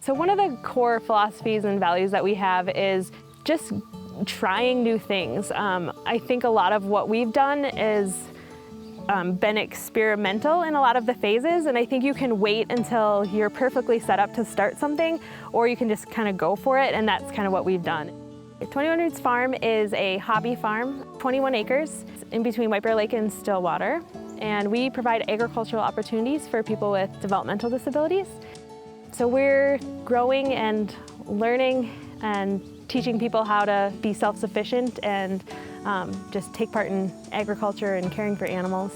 So one of the core philosophies and values that we have is just trying new things. I think a lot of what we've done is been experimental in a lot of the phases, and I think you can wait until you're perfectly set up to start something, or you can just kind of go for it, and that's kind of what we've done. 21 Roots Farm is a hobby farm, 21 acres in between White Bear Lake and Stillwater, and we provide agricultural opportunities for people with developmental disabilities. So we're growing and learning and teaching people how to be self-sufficient and just take part in agriculture and caring for animals.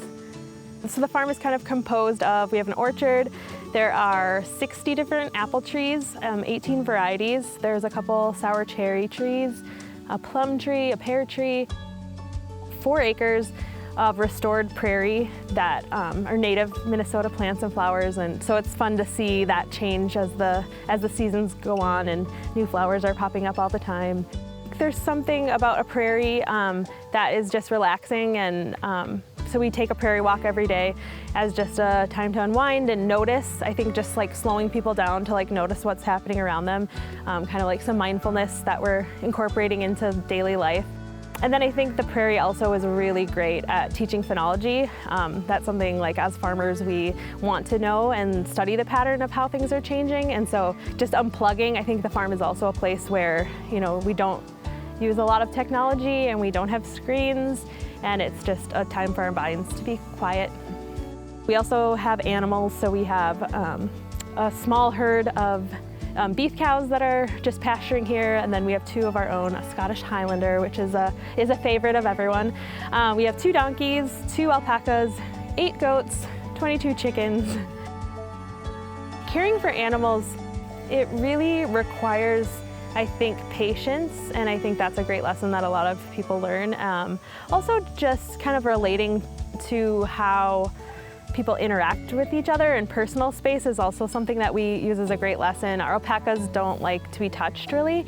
So the farm is kind of composed of, we have an orchard, there are 60 different apple trees, 18 varieties. There's a couple sour cherry trees, a plum tree, a pear tree, 4 acres of restored prairie that are native Minnesota plants and flowers, and so it's fun to see that change as the seasons go on and new flowers are popping up all the time. There's something about a prairie that is just relaxing, and so we take a prairie walk every day as just a time to unwind and notice. I think just like slowing people down to like notice what's happening around them, kind of like some mindfulness that we're incorporating into daily life. And then I think the prairie also is really great at teaching phenology. That's something like as farmers we want to know and study the pattern of how things are changing. And so just unplugging, I think the farm is also a place where, you know, we don't use a lot of technology and we don't have screens, and it's just a time for our minds to be quiet. We also have animals, so we have a small herd of beef cows that are just pasturing here, and then we have 2 of our own, a Scottish Highlander, which is a favorite of everyone. We have 2 donkeys, 2 alpacas, 8 goats, 22 chickens. Caring for animals, it really requires, I think, patience, and I think that's a great lesson that a lot of people learn. Also just kind of relating to how people interact with each other in personal space is also something that we use as a great lesson. Our alpacas don't like to be touched really,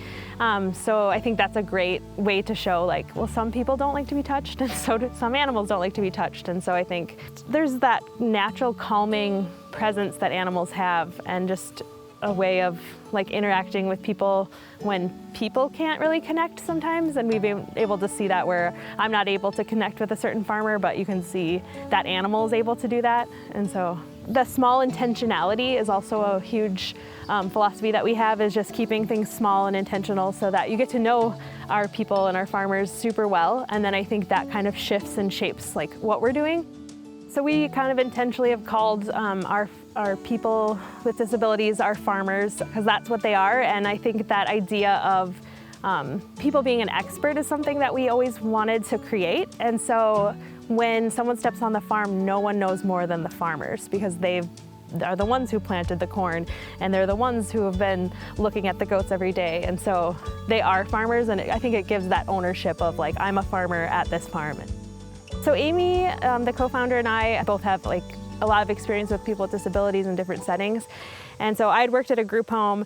so I think that's a great way to show like, well, some people don't like to be touched, and so do some animals don't like to be touched, and so I think there's that natural calming presence that animals have, and just a way of like interacting with people when people can't really connect sometimes, and we've been able to see that where I'm not able to connect with a certain farmer, but you can see that animal is able to do that. And so the small intentionality is also a huge philosophy that we have, is just keeping things small and intentional so that you get to know our people and our farmers super well, and then I think that kind of shifts and shapes like what we're doing. So we kind of intentionally have called our people with disabilities our farmers, because that's what they are, and I think that idea of people being an expert is something that we always wanted to create, and so when someone steps on the farm, no one knows more than the farmers, because they are the ones who planted the corn, and they're the ones who have been looking at the goats every day, and so they are farmers, and I think it gives that ownership of like, I'm a farmer at this farm. So Amy, the co-founder, and I both have like a lot of experience with people with disabilities in different settings. And so I'd worked at a group home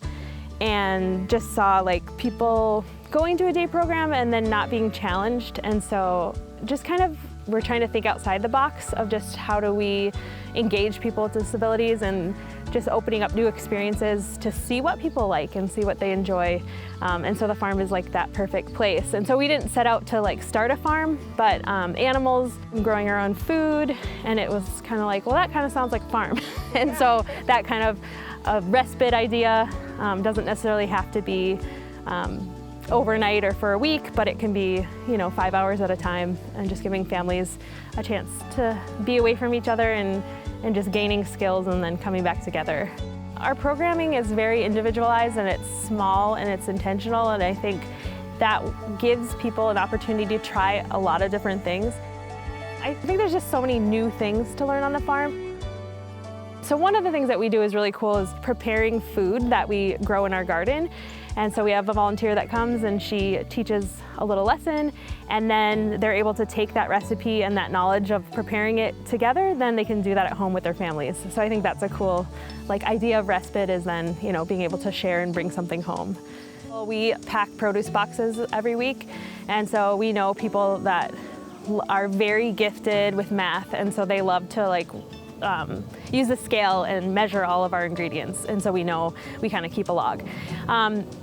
and just saw like people going to a day program and then not being challenged. And so just kind of, we're trying to think outside the box of just how do we engage people with disabilities, and just opening up new experiences to see what people like and see what they enjoy. And so the farm is like that perfect place. And so we didn't set out to like start a farm, but animals, growing our own food, and it was kind of like, well, that kind of sounds like a farm. And so that kind of a respite idea doesn't necessarily have to be overnight or for a week, but it can be, you know, 5 hours at a time, and just giving families a chance to be away from each other and just gaining skills and then coming back together. Our programming is very individualized, and it's small and it's intentional, and I think that gives people an opportunity to try a lot of different things. I think there's just so many new things to learn on the farm. So one of the things that we do is really cool is preparing food that we grow in our garden. And so we have a volunteer that comes and she teaches a little lesson, and then they're able to take that recipe and that knowledge of preparing it together, then they can do that at home with their families. So I think that's a cool like idea of respite, is then, you know, being able to share and bring something home. Well, we pack produce boxes every week, and so we know people that are very gifted with math, and so they love to like use the scale and measure all of our ingredients, and so we know, we kind of keep a log.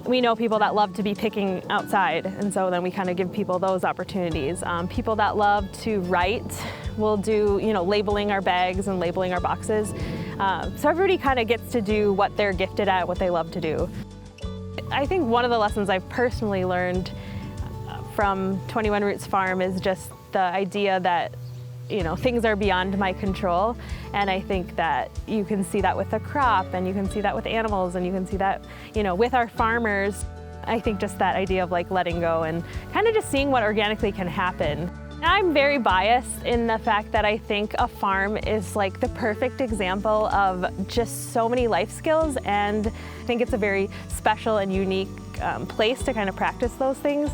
We know people that love to be picking outside, and so then we kind of give people those opportunities. People that love to write, we'll do, labeling our bags and labeling our boxes. So everybody kind of gets to do what they're gifted at, what they love to do. I think one of the lessons I've personally learned from 21 Roots Farm is just the idea that things are beyond my control, and I think that you can see that with the crop, and you can see that with animals, and you can see that with our farmers. I think just that idea of like letting go and kind of just seeing what organically can happen. I'm very biased in the fact that I think a farm is like the perfect example of just so many life skills, and I think it's a very special and unique place to kind of practice those things.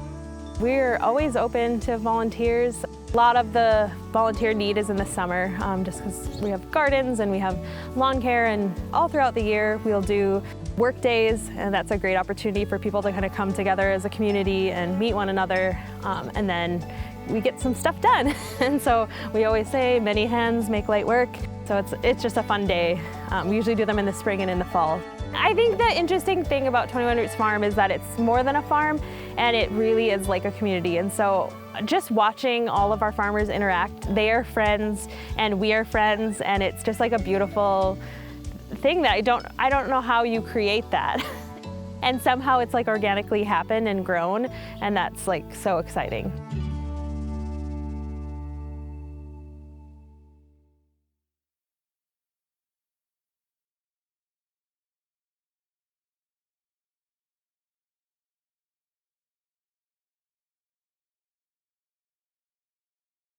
We're always open to volunteers. A lot of the volunteer need is in the summer, just because we have gardens and we have lawn care, and all throughout the year we'll do work days, and that's a great opportunity for people to kind of come together as a community and meet one another, and then we get some stuff done. And so we always say many hands make light work, so it's just a fun day. We usually do them in the spring and in the fall. I think the interesting thing about 21 Roots Farm is that it's more than a farm, and it really is like a community. And so just watching all of our farmers interact, they are friends and we are friends, and it's just like a beautiful thing that I don't know how you create that. And somehow it's like organically happened and grown, and that's like so exciting.